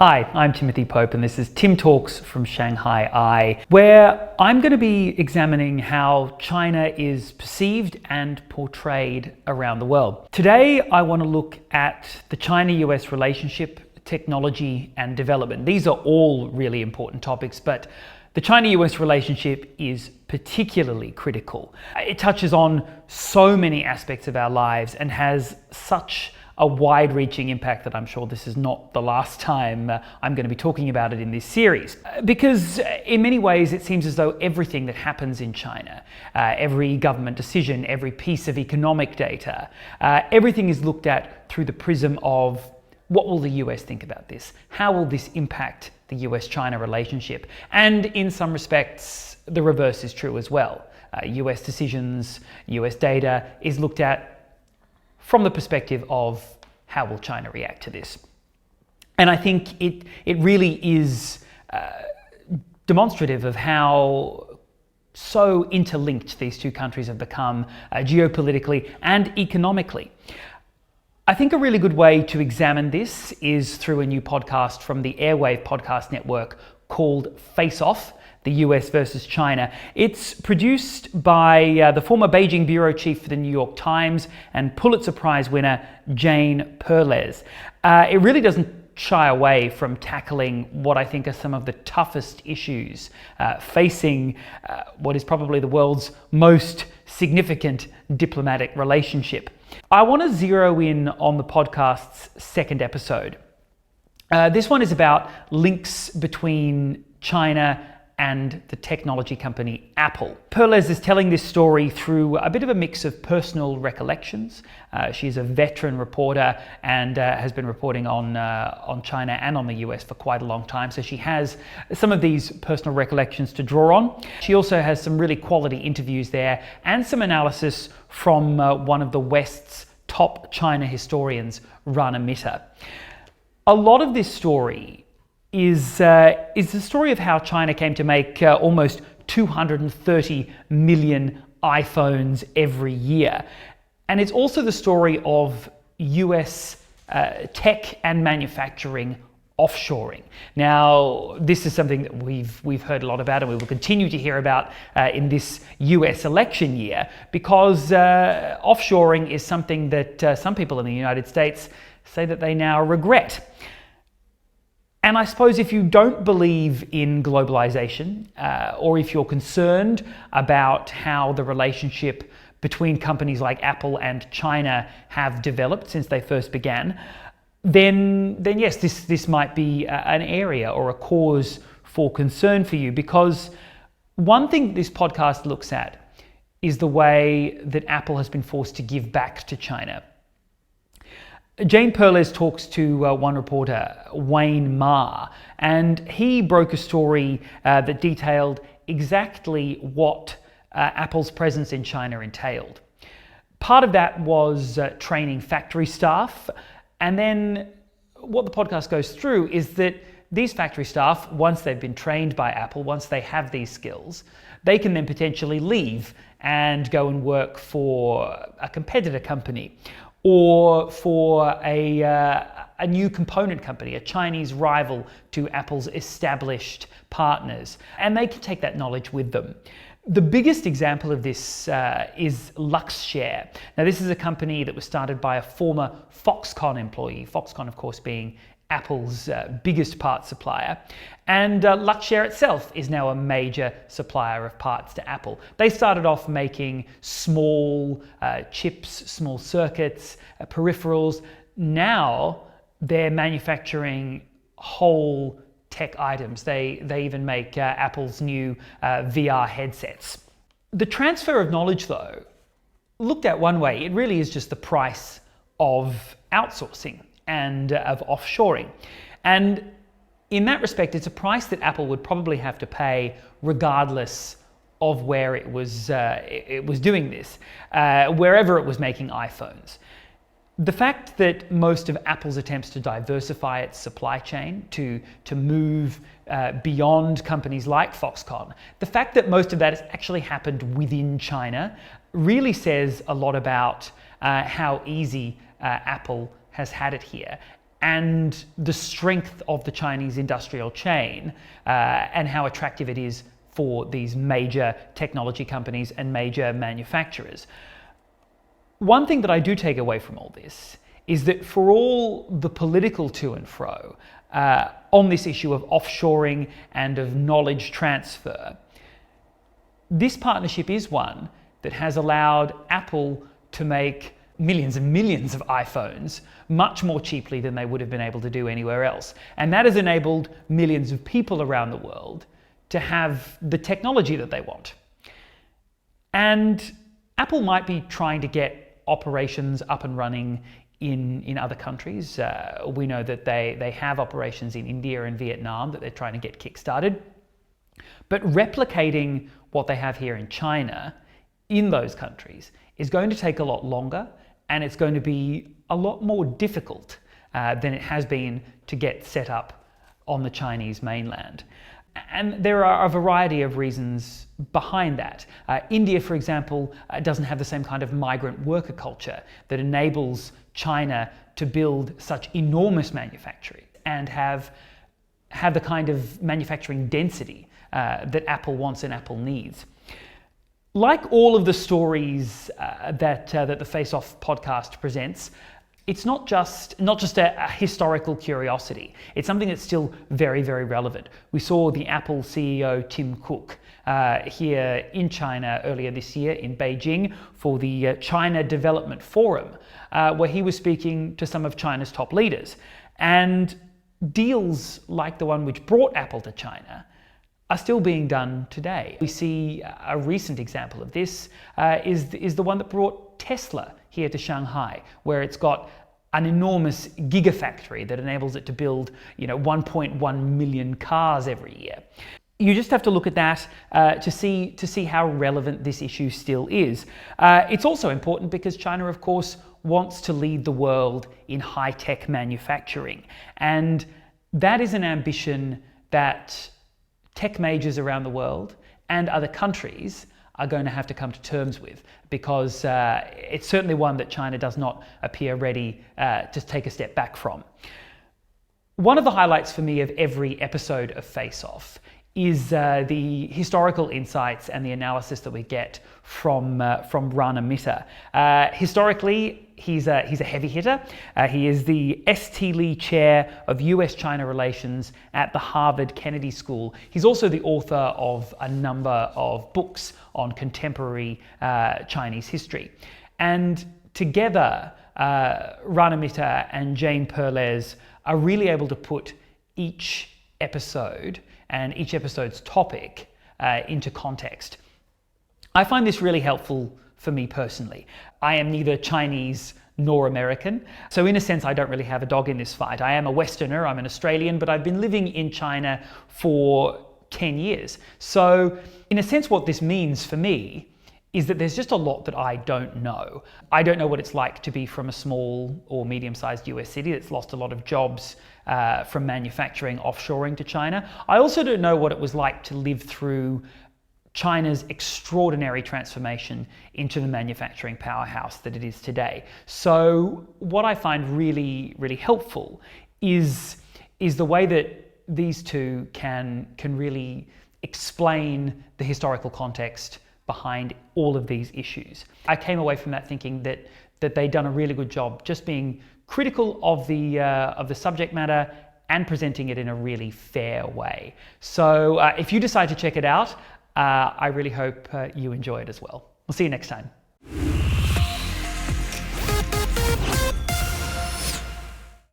Hi, I'm Timothy Pope and this is Tim Talks from Shanghai Eye, where I'm going to be examining how China is perceived and portrayed around the world. Today, I want to look at the China-US relationship, technology and development. These are all really important topics, but the China-US relationship is particularly critical. It touches on so many aspects of our lives and has such a wide-reaching impact that I'm sure this is not the last time I'm going to be talking about it in this series. Because in many ways it seems as though everything that happens in China, every government decision, every piece of economic data, everything is looked at through the prism of what will the US think about this? How will this impact the US-China relationship? And in some respects, the reverse is true as well. US decisions, US data is looked at from the perspective of how will China react to this. And I think it really is demonstrative of how so interlinked these two countries have become geopolitically and economically. I think a really good way to examine this is through a new podcast from the Airwave Podcast Network called Face Off, the US versus China. It's produced by the former Beijing bureau chief for the New York Times and Pulitzer Prize winner Jane Perlez. It really doesn't shy away from tackling what I think are some of the toughest issues facing what is probably the world's most significant diplomatic relationship. I want to zero in on the podcast's second episode. This one is about links between China and the technology company Apple. Perlez is telling this story through a bit of a mix of personal recollections. She's a veteran reporter and has been reporting on China and on the US for quite a long time, so she has some of these personal recollections to draw on. She also has some really quality interviews there and some analysis from one of the West's top China historians, Rana Mitter. A lot of this story is the story of how China came to make almost 230 million iPhones every year. And it's also the story of US tech and manufacturing offshoring. Now, this is something that we've heard a lot about and we will continue to hear about in this US election year, because offshoring is something that some people in the United States say that they now regret. And I suppose if you don't believe in globalization, or if you're concerned about how the relationship between companies like Apple and China have developed since they first began, then yes, this might be an area or a cause for concern for you, because one thing this podcast looks at is the way that Apple has been forced to give back to China. Jane Perlez talks to one reporter, Wayne Ma, and he broke a story that detailed exactly what Apple's presence in China entailed. Part of that was training factory staff, and then what the podcast goes through is that these factory staff, once they've been trained by Apple, once they have these skills, they can then potentially leave and go and work for a competitor company, or for a new component company, a Chinese rival to Apple's established partners. And they can take that knowledge with them. The biggest example of this is Luxshare. Now, this is a company that was started by a former Foxconn employee, Foxconn, of course, being Apple's biggest parts supplier. And Luxshare itself is now a major supplier of parts to Apple. They started off making small chips, small circuits, peripherals. Now they're manufacturing whole tech items. They even make Apple's new VR headsets. The transfer of knowledge, though, looked at one way, it really is just the price of outsourcing and of offshoring. And in that respect, it's a price that Apple would probably have to pay regardless of where it was doing this, wherever it was making iPhones. The fact that most of Apple's attempts to diversify its supply chain, to move beyond companies like Foxconn, the fact that most of that has actually happened within China really says a lot about how easy Apple has had it here. and the strength of the Chinese industrial chain and how attractive it is for these major technology companies and major manufacturers. One thing that I do take away from all this is that for all the political to and fro on this issue of offshoring and of knowledge transfer, this partnership is one that has allowed Apple to make millions and millions of iPhones much more cheaply than they would have been able to do anywhere else. And that has enabled millions of people around the world to have the technology that they want. And Apple might be trying to get operations up and running in other countries. We know that they have operations in India and Vietnam that they're trying to get kickstarted. But replicating what they have here in China in those countries is going to take a lot longer, and it's going to be a lot more difficult than it has been to get set up on the Chinese mainland. And there are a variety of reasons behind that. India, for example, doesn't have the same kind of migrant worker culture that enables China to build such enormous manufacturing and have the kind of manufacturing density that Apple wants and Apple needs. Like all of the stories that the Face Off podcast presents, it's not just a historical curiosity. It's something that's still very, very relevant. We saw the Apple CEO Tim Cook here in China earlier this year in Beijing for the China Development Forum, where he was speaking to some of China's top leaders. And deals like the one which brought Apple to China are still being done today. We see a recent example of this is the one that brought Tesla here to Shanghai, where it's got an enormous gigafactory that enables it to build 1.1 million cars every year. You just have to look at that to see how relevant this issue still is. It's also important because China, of course, wants to lead the world in high-tech manufacturing. And that is an ambition that tech majors around the world and other countries are going to have to come to terms with, because it's certainly one that China does not appear ready to take a step back from. One of the highlights for me of every episode of Face Off is the historical insights and the analysis that we get from Rana Mitter. Historically, he's a heavy hitter. He is the S.T. Lee Chair of US-China Relations at the Harvard Kennedy School. He's also the author of a number of books on contemporary Chinese history. And together, Rana Mitter and Jane Perlez are really able to put each episode and each episode's topic into context. I find this really helpful for me personally. I am neither Chinese nor American, so in a sense I don't really have a dog in this fight. I am a Westerner, I'm an Australian, but I've been living in China for 10 years. So in a sense what this means for me is that there's just a lot that I don't know. I don't know what it's like to be from a small or medium-sized US city that's lost a lot of jobs from manufacturing offshoring to China. I also don't know what it was like to live through China's extraordinary transformation into the manufacturing powerhouse that it is today. So what I find really, really helpful is the way that these two can really explain the historical context behind all of these issues. I came away from that thinking that they'd done a really good job just being critical of the subject matter and presenting it in a really fair way. So if you decide to check it out, I really hope you enjoy it as well. We'll see you next time.